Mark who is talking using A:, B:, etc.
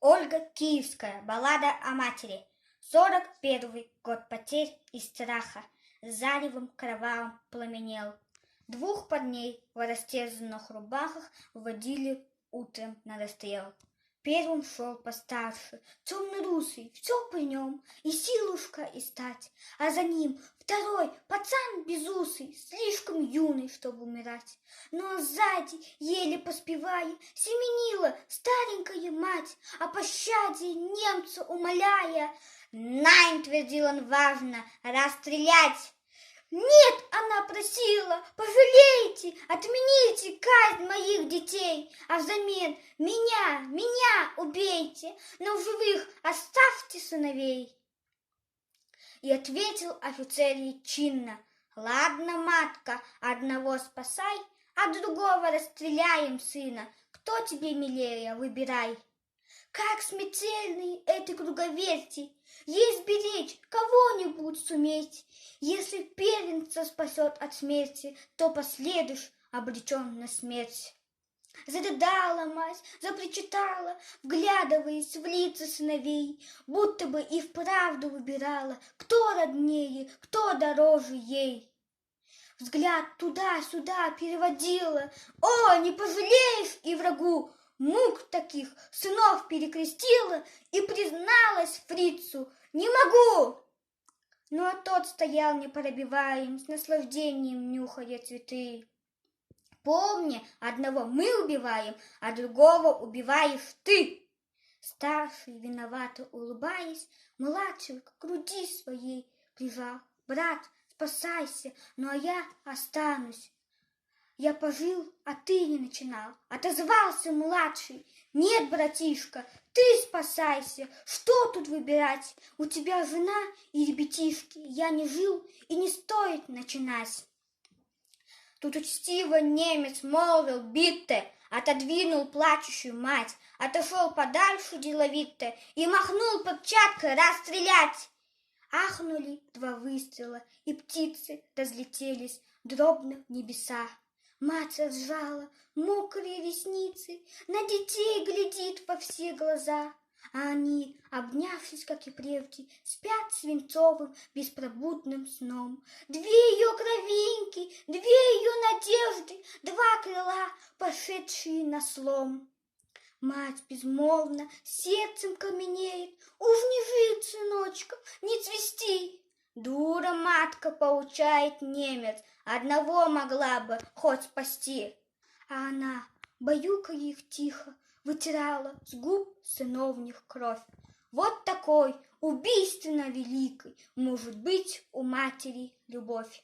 A: Ольга Киевская. Баллада о матери. 41 год потерь и страха. Заревом кровавым пламенел. Двух парней в растерзанных рубахах вводили утром на расстрел. Первым шел постарше, темно-русый, все при нем, и силушка, и стать. А за ним второй, пацан безусый, слишком юный, чтобы умирать. Но сзади, еле поспевая, семенила старенькая мать, о пощаде немца умоляя. «Найн!» — твердил он важно, — «расстрелять!» «Нет!» — она просила, «пожалейте, отмените казнь моих детей, а взамен меня убейте, но в живых оставьте сыновей!» И ответил офицер ей чинно: «Ладно, матка, одного спасай, а другого расстреляем сына, кто тебе милее, выбирай!» Как смертельны эти круговерти, есть беречь кого-нибудь суметь. Если первенца спасет от смерти, то последуешь обречен на смерть. Зарыдала мать, запричитала, вглядываясь в лица сыновей, будто бы и вправду выбирала, кто роднее, кто дороже ей. Взгляд туда-сюда переводила: «О, не пожалеешь и врагу!» Мук таких сынов перекрестила и призналась фрицу: «Не могу!» Но тот стоял непробиваем, с наслаждением нюхая цветы. «Помни, одного мы убиваем, а другого убиваешь ты!» Старший, виновато улыбаясь, младшего к груди своей прижал: «Брат, спасайся, ну а я останусь». «Я пожил, а ты не начинал», — отозвался младший. «Нет, братишка, ты спасайся, что тут выбирать? У тебя жена и ребятишки, я не жил и не стоит начинать». Тут учтиво немец молвил битте, отодвинул плачущую мать, отошел подальше деловито и махнул перчаткой: «Расстрелять!» Ахнули два выстрела, и птицы разлетелись дробно в небеса. Мать разжала мокрые ресницы, на детей глядит во все глаза, а они, обнявшись, как и прежде, спят свинцовым беспробудным сном. Две ее кровинки, две ее надежды, два крыла, пошедшие на слом. Мать безмолвно сердцем каменеет: «Уж не жить, сыночкам, не цвести!» «Дура, матка!» — поучает немец, «одного могла бы хоть спасти!» А она, баюкая их тихо, вытирала с губ сыновних кровь. Вот такой убийственно великой может быть у матери любовь.